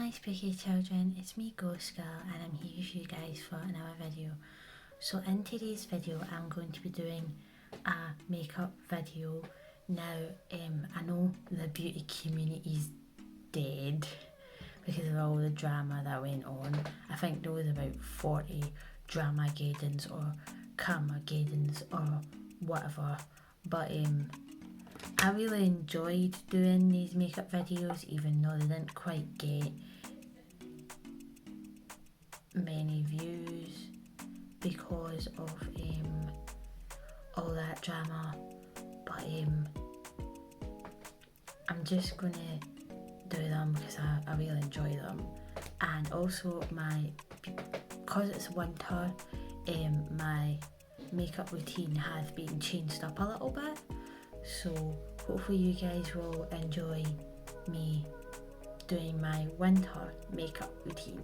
my spooky children, it's me Ghost Girl and I'm here with you guys for another video. So in today's video I'm going to be doing a makeup video. Now I know the beauty community's dead because of all the drama that went on. I think there was about 40 drama-gaddons or karma-gaddons or whatever, but I really enjoyed doing these makeup videos, even though they didn't quite get many views because of all that drama. But I'm just gonna do them because I really enjoy them, and also because it's winter, my makeup routine has been changed up a little bit. So hopefully you guys will enjoy me doing my winter makeup routine.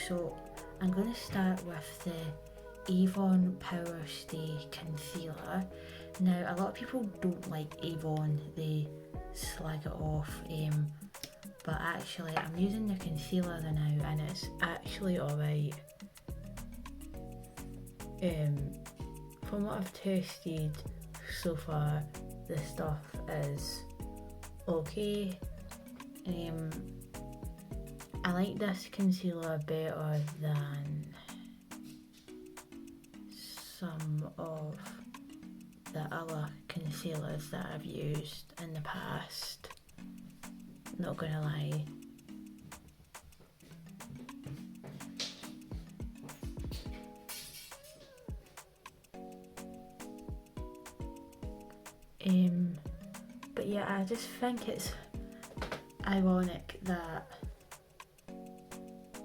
So I'm going to start with the Avon Power Stay Concealer. Now a lot of people don't like Avon, they slag it off, but actually I'm using the concealer now and it's actually alright. From what I've tested so far, the stuff is okay. I like this concealer better than some of the other concealers that I've used in the past, not gonna lie. But yeah, I just think it's ironic that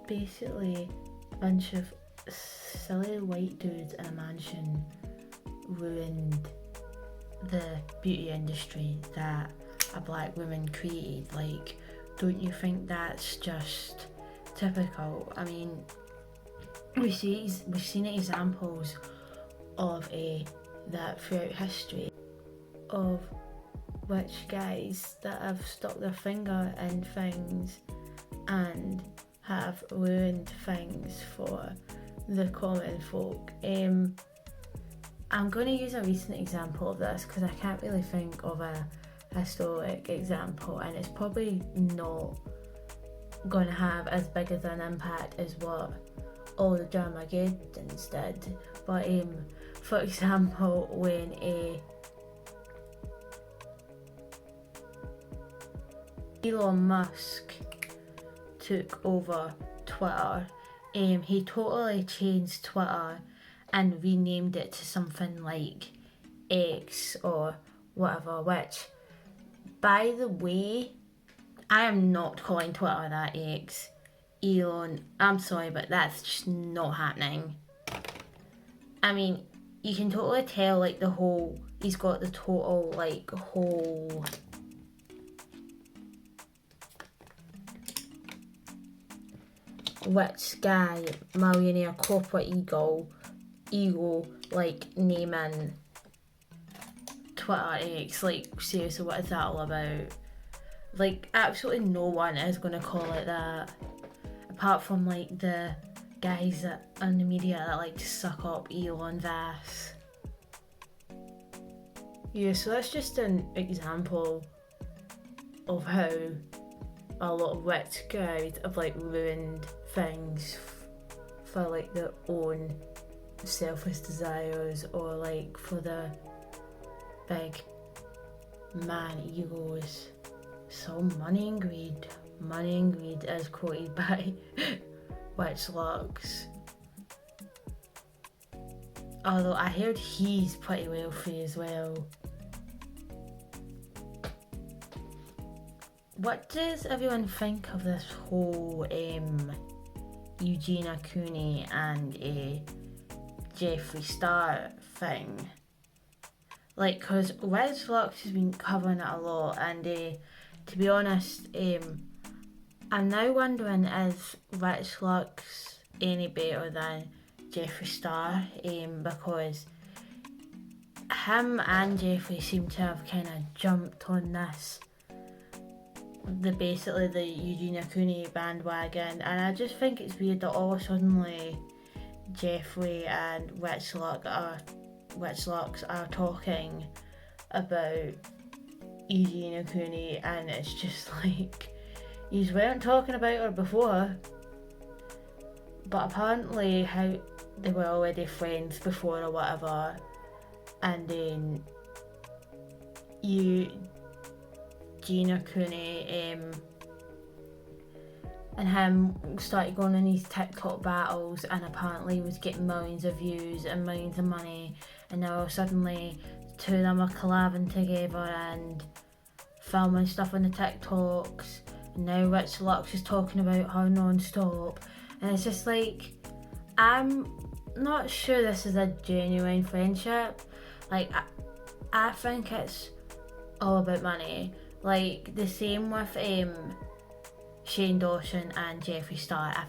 basically a bunch of silly white dudes in a mansion ruined the beauty industry that a black woman created. Like, don't you think that's just typical? I mean, we've seen examples of that throughout history, of rich guys that have stuck their finger in things and have ruined things for the common folk. I'm going to use a recent example of this because I can't really think of a historic example, and it's probably not going to have as big of an impact as what all the drama-gaddons did. But for example, when Elon Musk took over Twitter, he totally changed Twitter and renamed it to something like X or whatever, which, by the way, I am not calling Twitter that X. Elon, I'm sorry, but that's just not happening. I mean, you can totally tell, like, he's got the total, like, whole rich guy, millionaire, corporate ego, like, naming Twitter X. Like, seriously, what is that all about? Like, absolutely no one is going to call it that, apart from, like, the guys that on the media that like to suck up Elon's ass. Yeah, so that's just an example of how a lot of rich guys have like ruined things for like their own selfish desires, or like for the big man egos. So money and greed is quoted by Which Lux. Although I heard he's pretty wealthy as well. What does everyone think of this whole Eugenia Cooney and Jeffree Star thing? Like, cause Which Lux has been covering it a lot, and to be honest, I'm now wondering, is Which Lux any better than Jeffree Star? Because him and Jeffree seem to have kind of jumped on this basically the Eugenia Cooney bandwagon, and I just think it's weird that all of a sudden Jeffrey and Witchlux are talking about Eugenia Cooney, and it's just like, yous weren't talking about her before, but apparently how they were already friends before or whatever, and then Gina Cooney and him started going on these TikTok battles, and apparently he was getting millions of views and millions of money, and now suddenly two of them are collabing together and filming stuff on the TikToks, and now Rich Lux is talking about her non-stop, and it's just like, I'm not sure this is a genuine friendship. Like, I think it's all about money. Like, the same with Shane Dawson and Jeffree Star. I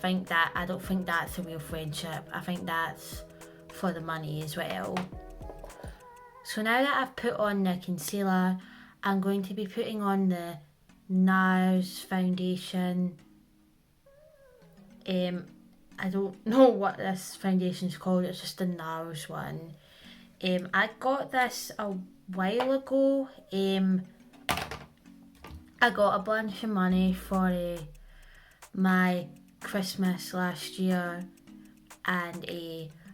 don't think that's a real friendship. I think that's for the money as well. So now that I've put on the concealer, I'm going to be putting on the NARS foundation. I don't know what this foundation's called, it's just the NARS one. I got this a while ago. I got a bunch of money for my Christmas last year, and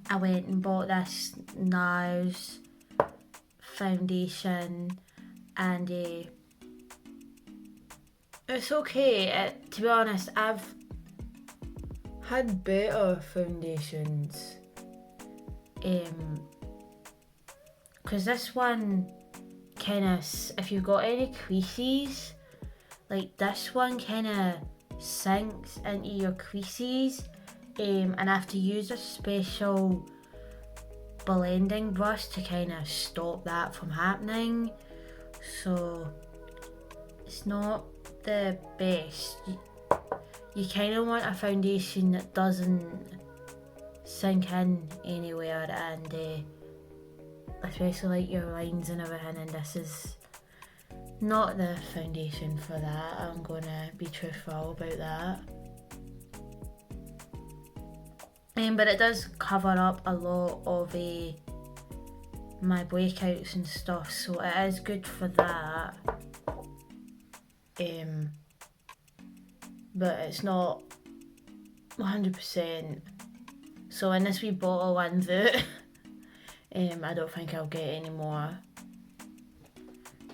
I went and bought this NARS foundation, and it's okay. To be honest, I've had better foundations, because this one kind of, if you've got any creases, like this one kind of sinks into your creases, and I have to use a special blending brush to kind of stop that from happening. So it's not the best. You kind of want a foundation that doesn't sink in anywhere, and especially like your lines and everything, and this is not the foundation for that. I'm gonna be truthful about that. But it does cover up a lot of my breakouts and stuff, so it is good for that. But it's not 100%. So when this wee bottle runs out, I don't think I'll get any more.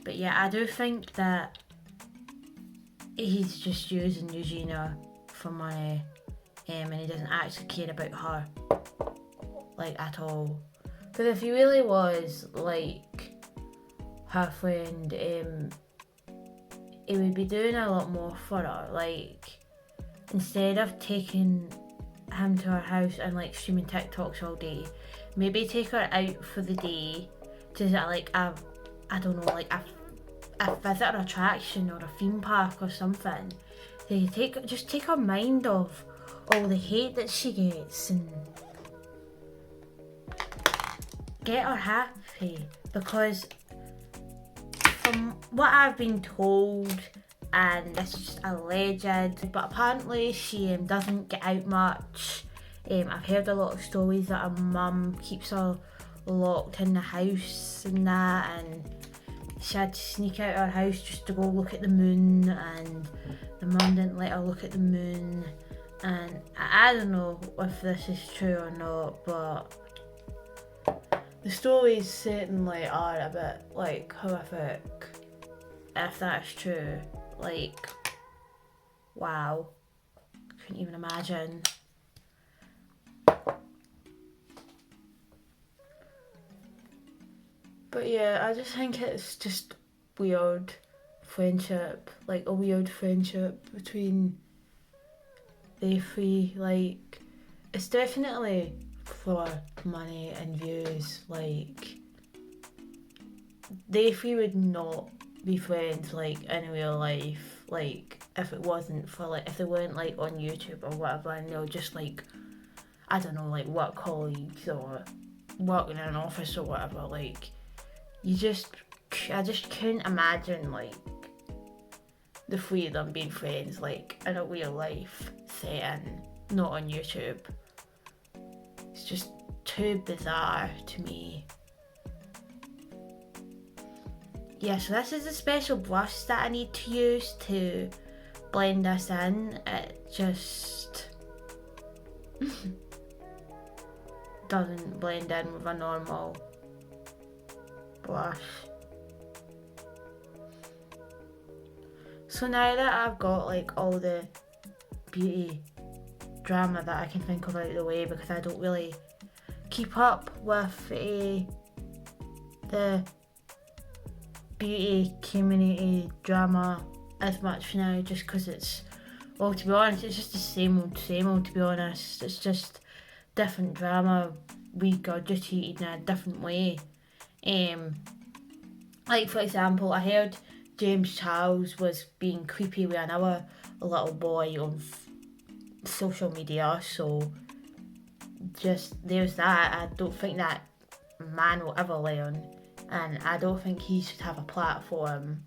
But yeah, I do think that he's just using Eugenia for money, and he doesn't actually care about her, like, at all. Because if he really was like her friend, he would be doing a lot more for her. Like, instead of taking him to her house and like streaming TikToks all day, maybe take her out for the day to like a visitor attraction or a theme park or something. They just take her mind off all the hate that she gets and get her happy. Because from what I've been told, and this is just alleged, but apparently she doesn't get out much. I've heard a lot of stories that her mum keeps her locked in the house and that, and she had to sneak out of her house just to go look at the moon, and the mum didn't let her look at the moon. And I don't know if this is true or not, but the stories certainly are a bit like horrific, if that's true. Like, wow, couldn't even imagine. But yeah, I just think it's just weird friendship, like a weird friendship between they three. Like, it's definitely for money and views. Like, they three would not be friends like in real life, like if it wasn't for like, if they weren't like on YouTube or whatever, and they're just like, I don't know, like work colleagues or working in an office or whatever. Like, I just couldn't imagine like the three of them being friends, like in a real life setting, not on YouTube. It's just too bizarre to me. Yeah, so this is a special brush that I need to use to blend this in. It just doesn't blend in with a normal brush. So now that I've got like all the beauty drama that I can think of out of the way, because I don't really keep up with the beauty community drama as much now, just because it's, well, to be honest, it's just the same old, to be honest. It's just different drama regurgitated in a different way. Like for example, I heard James Charles was being creepy with another little boy on social media, so just there's that. I don't think that man will ever learn, and I don't think he should have a platform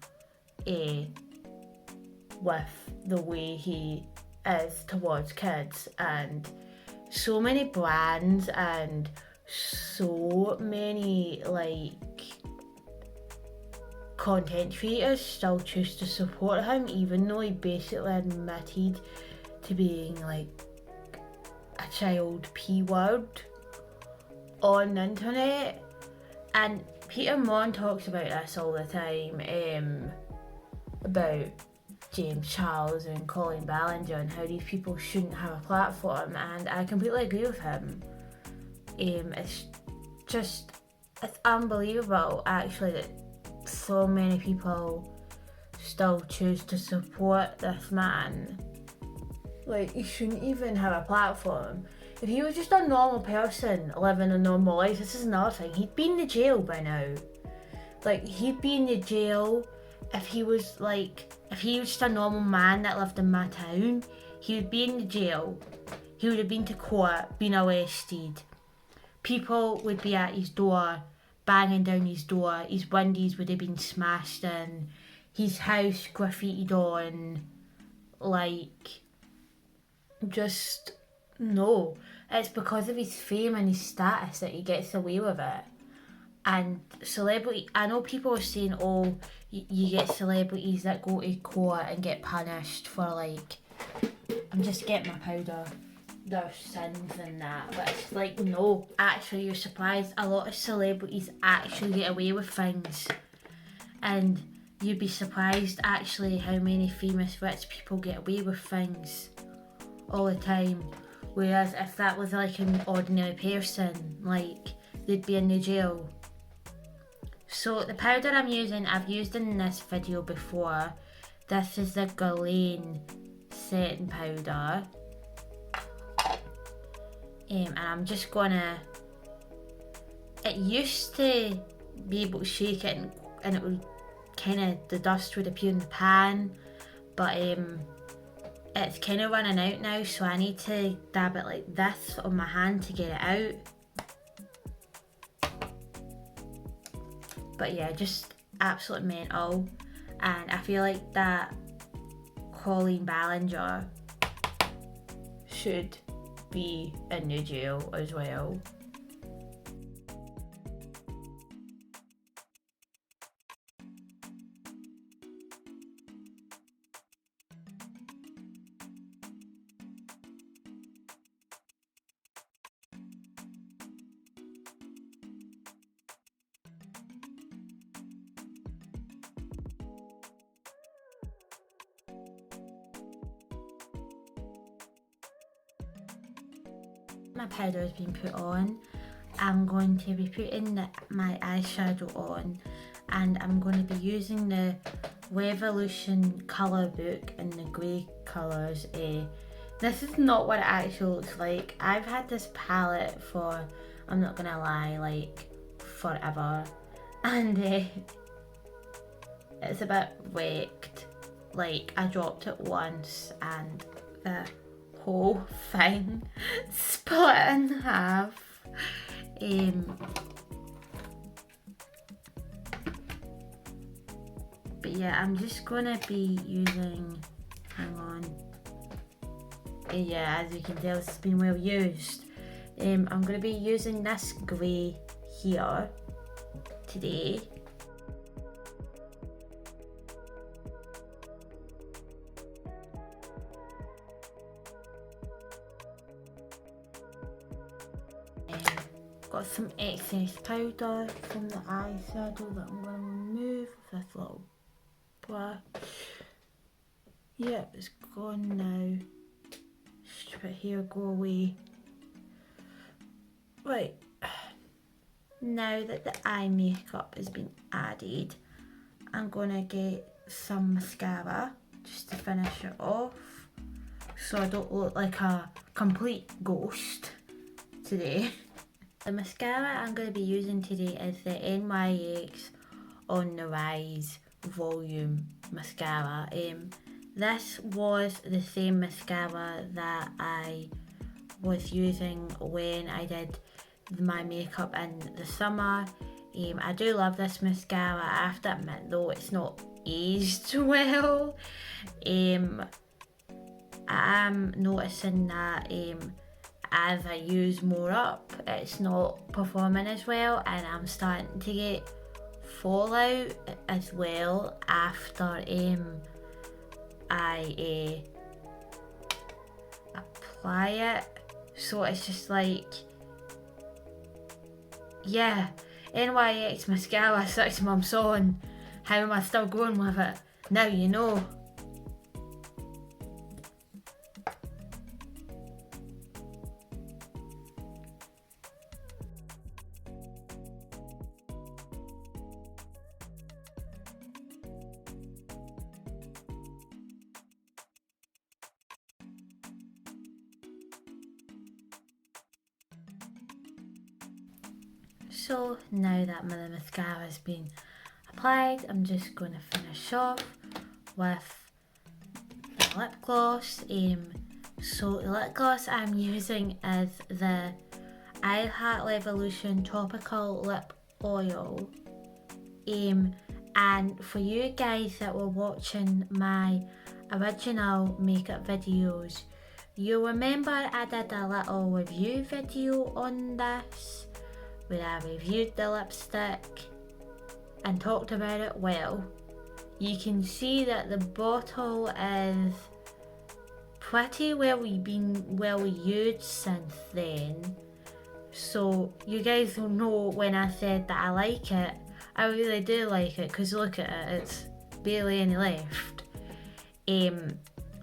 with the way he is towards kids. And so many brands and so many like content creators still choose to support him, even though he basically admitted to being like a child P-word on the internet. And Peter Mon talks about this all the time, about James Charles and Colin Ballinger and how these people shouldn't have a platform, and I completely agree with him. It's unbelievable actually that so many people still choose to support this man. Like, he shouldn't even have a platform. If he was just a normal person living a normal life, this is another thing, he'd be in the jail by now. Like, he'd be in the jail if he was just a normal man that lived in my town. He would be in the jail. He would have been to court, been arrested. People would be at his door, banging down his door. His windows would have been smashed in. His house graffitied on. Like, just no. It's because of his fame and his status that he gets away with it. And celebrity, I know people are saying, oh, you get celebrities that go to court and get punished for, like, I'm just getting my powder, their sins and that. But it's like, no, actually you're surprised. A lot of celebrities actually get away with things. And you'd be surprised actually how many famous rich people get away with things all the time. Whereas if that was like an ordinary person, like, they'd be in the jail. So the powder I'm using, I've used in this video before. This is the Guerlain setting powder. And I'm just gonna, it used to be able to shake it and it would kind of, the dust would appear in the pan, but it's kind of running out now, so I need to dab it like this on my hand to get it out. But yeah, just absolute mental. And I feel like that Colin Ballinger should be in the jail as well. My powder has been put on. I'm going to be putting my eyeshadow on, and I'm going to be using the Revolution colour book in the grey colours. This is not what it actually looks like. I've had this palette for, I'm not gonna lie, like forever, and it's a bit wrecked. Like, I dropped it once and the whole thing split in half. But yeah, I'm just gonna be using, hang on. Yeah, as you can tell, it's been well used. I'm gonna be using this grey here today. Got some excess powder from the eyeshadow that I'm going to remove with this little brush. Yep, it's gone now. Strip it here, go away. Right, now that the eye makeup has been added, I'm going to get some mascara just to finish it off so I don't look like a complete ghost today. The mascara I'm going to be using today is the NYX On The Rise Volume Mascara. This was the same mascara that I was using when I did my makeup in the summer. I do love this mascara. I have to admit though, it's not aged well. I am noticing that as I use more up, it's not performing as well, and I'm starting to get fallout as well after I apply it. So it's just like, yeah, NYX mascara 6 months on, how am I still going with it? Now you know. So now that my mascara has been applied, I'm just going to finish off with the lip gloss. So the lip gloss I'm using is the iHeart Revolution Topical Lip Oil. And for you guys that were watching my original makeup videos, you'll remember I did a little review video on this where I reviewed the lipstick and talked about it well. You can see that the bottle is pretty well used since then. So you guys will know when I said that I like it, I really do like it, because look at it, it's barely any left. And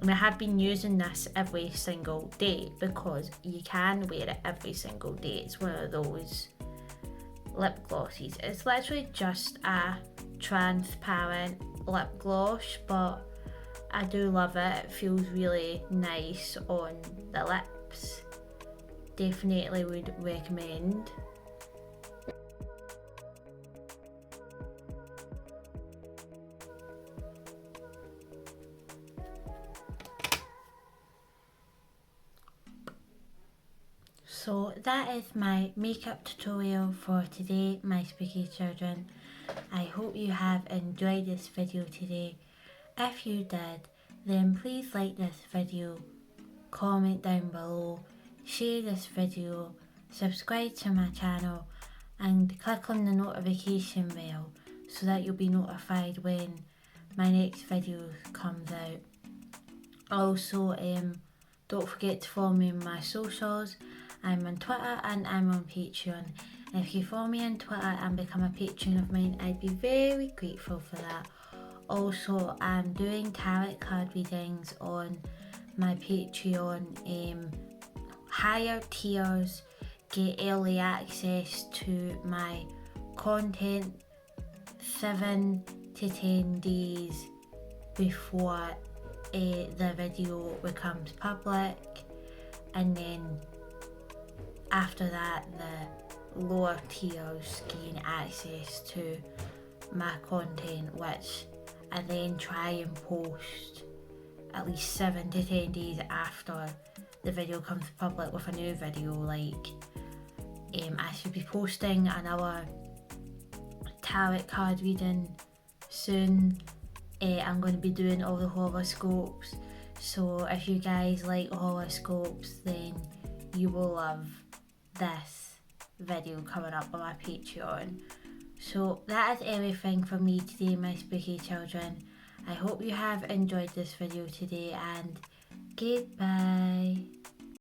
I have been using this every single day because you can wear it every single day. It's one of those lip glosses. It's literally just a transparent lip gloss, but I do love it. It feels really nice on the lips. Definitely would recommend. So that is my makeup tutorial for today, my spooky children. I hope you have enjoyed this video today. If you did, then please like this video, comment down below, share this video, subscribe to my channel, and click on the notification bell so that you'll be notified when my next video comes out. Also, don't forget to follow me on my socials. I'm on Twitter and I'm on Patreon. If you follow me on Twitter and become a patron of mine, I'd be very grateful for that. Also, I'm doing tarot card readings on my Patreon. Higher tiers get early access to my content 7 to 10 days before the video becomes public, and then after that the lower tiers gain access to my content, which I then try and post at least 7 to 10 days after the video comes public with a new video. Like I should be posting another tarot card reading soon, I'm going to be doing all the horoscopes. So if you guys like horoscopes, then you will love this video coming up on my Patreon. So that is everything from me today, my spooky children. I hope you have enjoyed this video today, and goodbye.